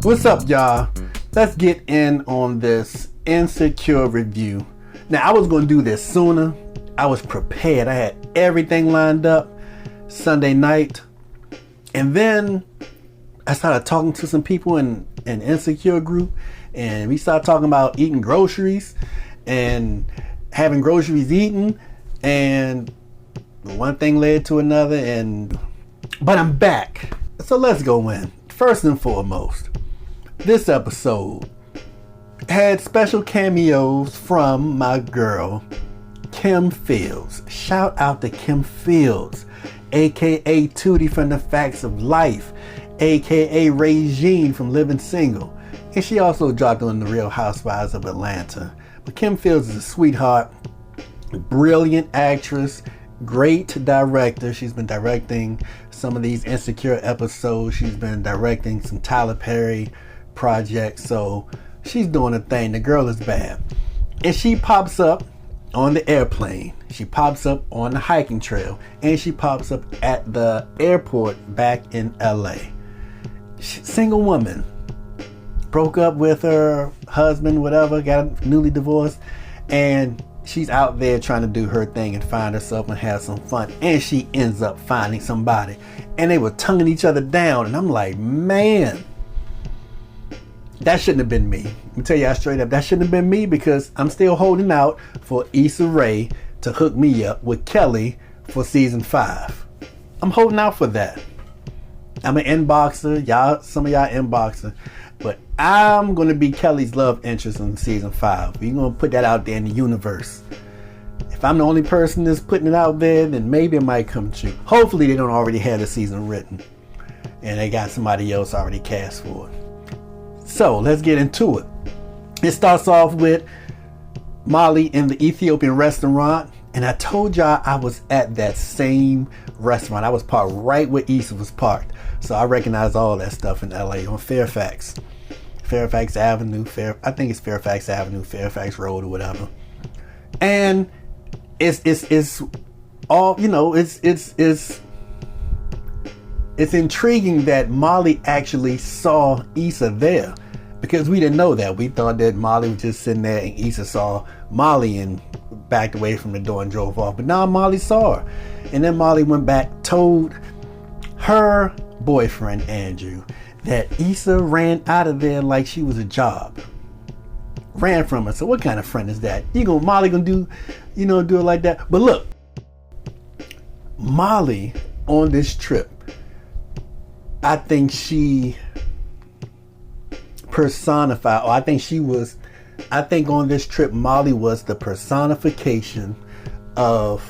What's up, y'all? Let's get in on this Insecure review. Now, I was going to do this sooner. I was prepared. I had everything lined up Sunday night. And then I started talking to some people in an Insecure group. And we started talking about eating groceries and having groceries eaten. And one thing led to another. But I'm back. So let's go in. First and foremost, this episode had special cameos from my girl, Kim Fields. Shout out to Kim Fields, aka Tootie from The Facts of Life, aka Regine from Living Single. And she also dropped on The Real Housewives of Atlanta. But Kim Fields is a sweetheart, brilliant actress, great director. She's been directing some of these Insecure episodes. She's been directing some Tyler Perry projects. So she's doing a thing. The girl is bad. And she pops up on the airplane. She pops up on the hiking trail. And she pops up at the airport back in LA. Single woman. Broke up with her husband, whatever. Got newly divorced. And she's out there trying to do her thing and find herself and have some fun. And she ends up finding somebody. And they were tonguing each other down. And I'm like, man, that shouldn't have been me. Let me tell y'all straight up, that shouldn't have been me, because I'm still holding out for Issa Rae to hook me up with Kelly for season 5. I'm holding out for that. I'm an inboxer. Y'all, some of y'all inboxer. But I'm going to be Kelly's love interest in season 5. We're going to put that out there in the universe. If I'm the only person that's putting it out there, then maybe it might come true. Hopefully they don't already have the season written and they got somebody else already cast for it. So let's get into it. It starts off with Molly in the Ethiopian restaurant. And I told y'all I was at that same restaurant. I was parked right where Issa was parked. So I recognize all that stuff in LA on Fairfax Avenue. I think it's Fairfax Avenue, Fairfax Road or whatever. And it's all, you know, it's intriguing that Molly actually saw Issa there, because we didn't know that. We thought that Molly was just sitting there and Issa saw Molly and backed away from the door and drove off. But now Molly saw her. And then Molly went back, told her boyfriend Andrew that Issa ran out of there like she was a job. Ran from her. So what kind of friend is that? Molly gonna do it like that? But look, Molly on this trip, I think she personified, or I think on this trip, Molly was the personification of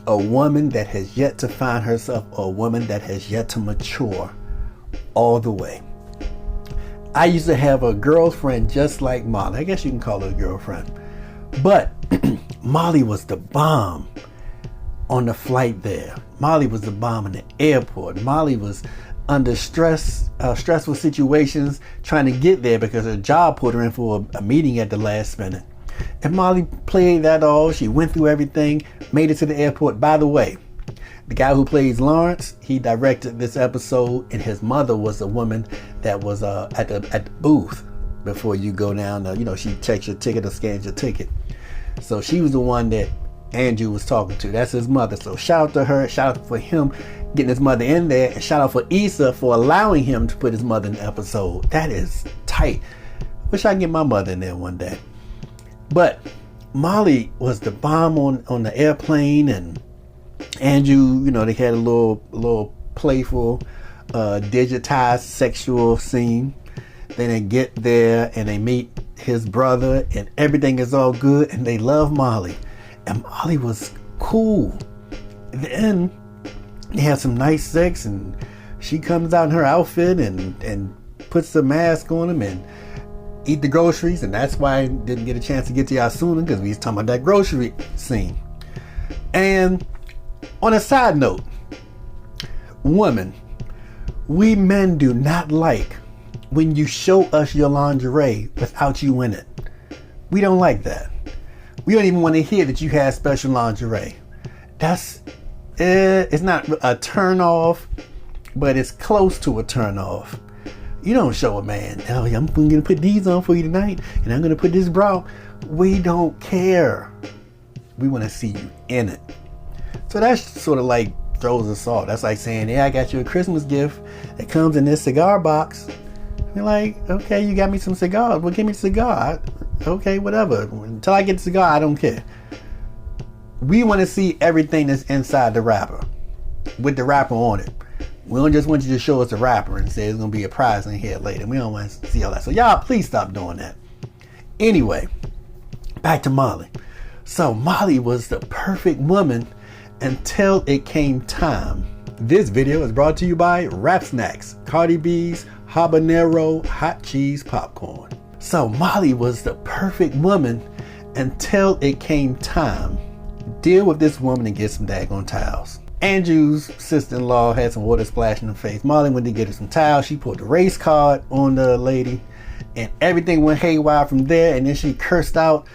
a woman that has yet to find herself, or a woman that has yet to mature all the way. I used to have a girlfriend just like Molly. I guess you can call her a girlfriend. But Molly was the bomb on the flight there. Molly was the bomb in the airport. Molly was under stressful situations trying to get there because her job put her in for a meeting at the last minute. And Molly played that all. She went through everything, made it to the airport. By the way, the guy who plays Lawrence, he directed this episode, and his mother was a woman that was at the booth before you go down. She checks your ticket or scans your ticket. So she was the one that Andrew was talking to. That's his mother. So shout out to her. Shout out for him getting his mother in there, and shout out for Issa for allowing him to put his mother in the episode. That is tight. Wish I could get my mother in there one day. But Molly was the bomb on the airplane, and Andrew, they had a little playful, digitized sexual scene. Then they get there and they meet his brother, and everything is all good, and they love Molly. And Molly was cool. Then they have some nice sex, and she comes out in her outfit and puts the mask on him and eat the groceries. And that's why I didn't get a chance to get to y'all sooner, because we was talking about that grocery scene. And on a side note, women, we men do not like when you show us your lingerie without you in it. We don't like that. We don't even want to hear that you have special lingerie. It's not a turn off, but it's close to a turn off. You don't show a man, oh, I'm going to put these on for you tonight, and I'm going to put this bra. We don't care. We want to see you in it. So that's sort of like throws us off. That's like saying, yeah, I got you a Christmas gift that comes in this cigar box. You're like, okay, you got me some cigars. Well, give me a cigar. Okay, whatever. Until I get the cigar, I don't care. We want to see everything that's inside the wrapper with the wrapper on it. We don't just want you to show us the wrapper and say it's going to be a prize in here later. We don't want to see all that. So y'all, please stop doing that. Anyway, back to Molly. So Molly was the perfect woman until it came time. This video is brought to you by Rap Snacks, Cardi B's Habanero Hot Cheese Popcorn. So Molly was the perfect woman until it came time. Deal with this woman and get some daggone towels. Andrew's sister-in-law had some water splashing in her face. Molly went to get her some towels. She put the race card on the lady, and everything went haywire from there. And then she cursed out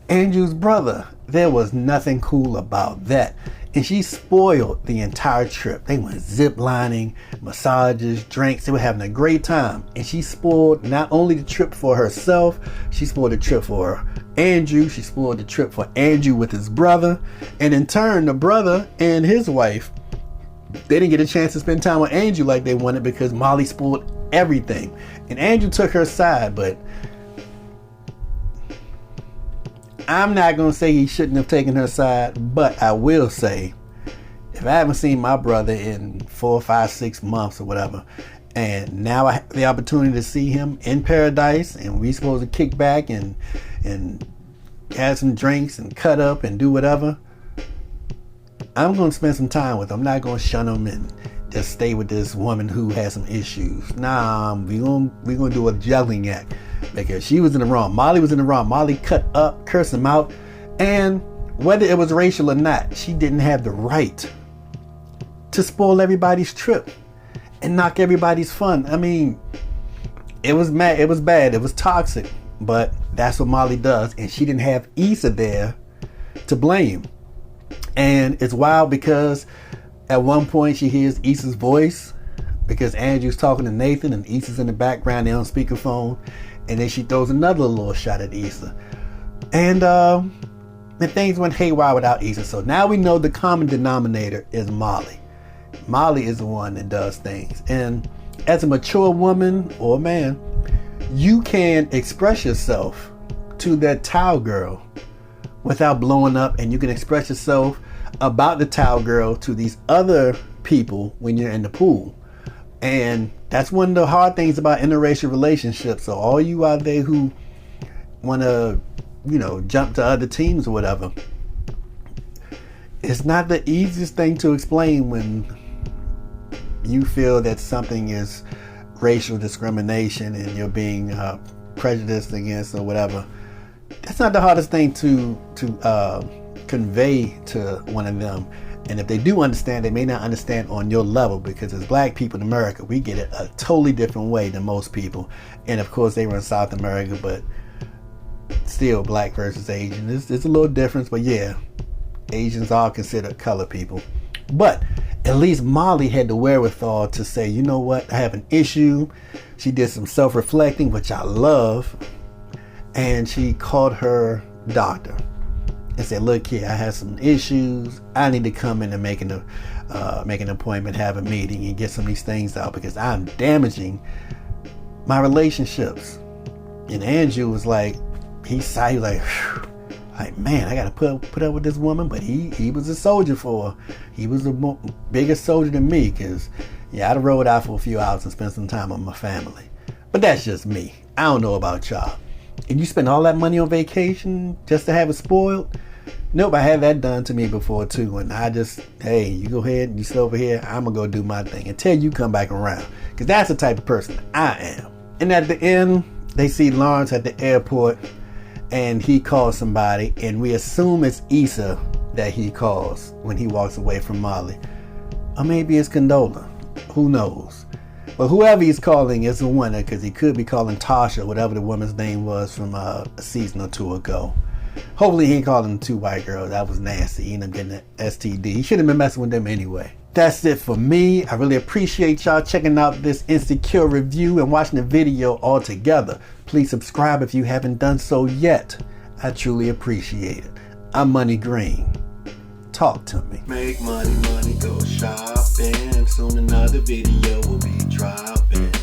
Andrew's brother. There was nothing cool about that. And she spoiled the entire trip. They went zip lining, massages, drinks. They were having a great time. And she spoiled not only the trip for herself, she spoiled the trip for Andrew. She spoiled the trip for Andrew with his brother. And in turn, the brother and his wife, they didn't get a chance to spend time with Andrew like they wanted because Molly spoiled everything. And Andrew took her side, but I'm not going to say he shouldn't have taken her side, but I will say, if I haven't seen my brother in 4, 5, 6 months or whatever, and now I have the opportunity to see him in paradise, and we supposed to kick back and have some drinks and cut up and do whatever, I'm going to spend some time with him. I'm not going to shun him and just stay with this woman who has some issues. Nah, we're gonna do a juggling act. Because she was in the wrong. Molly was in the wrong. Molly cut up, cursed him out. And whether it was racial or not, she didn't have the right to spoil everybody's trip and knock everybody's fun. I mean, it was mad. It was bad. It was toxic. But that's what Molly does. And she didn't have Issa there to blame. And it's wild because at one point she hears Issa's voice because Andrew's talking to Nathan and Issa's in the background. They're on speakerphone. And then she throws another little shot at Issa. And then things went haywire without Issa. So now we know the common denominator is Molly. Molly is the one that does things. And as a mature woman or man, you can express yourself to that towel girl without blowing up. And you can express yourself about the towel girl to these other people when you're in the pool. And that's one of the hard things about interracial relationships. So all you out there who want to, jump to other teams or whatever, it's not the easiest thing to explain when you feel that something is racial discrimination and you're being prejudiced against or whatever. That's not the hardest thing to convey to one of them. And if they do understand, they may not understand on your level because as black people in America, we get it a totally different way than most people. And of course, they were in South America, but still black versus Asian. It's a little difference, but yeah, Asians are considered color people. But at least Molly had the wherewithal to say, you know what, I have an issue. She did some self-reflecting, which I love. And she called her doctor and said, look here, I have some issues. I need to come in and make an appointment, have a meeting and get some of these things out because I'm damaging my relationships. And Andrew was like, he sighed, like, man, I got to put up with this woman. But he was a soldier for her. He was a bigger soldier than me because, yeah, I'd have rode out for a few hours and spent some time with my family. But that's just me. I don't know about y'all. And you spend all that money on vacation just to have it spoiled? Nope, I had that done to me before too. And I just, hey, you go ahead and you sit over here. I'm going to go do my thing until you come back around. Because that's the type of person I am. And at the end, they see Lawrence at the airport and he calls somebody. And we assume it's Issa that he calls when he walks away from Molly. Or maybe it's Condola. Who knows? But whoever he's calling is a winner because he could be calling Tasha, whatever the woman's name was from a season or two ago. Hopefully he ain't calling 2 white girls. That was nasty. He ended up getting an STD. He shouldn't have been messing with them anyway. That's it for me. I really appreciate y'all checking out this Insecure review and watching the video all together. Please subscribe if you haven't done so yet. I truly appreciate it. I'm Money Green. Talk to me. Make money, money, go shopping. Soon another video will be dropping.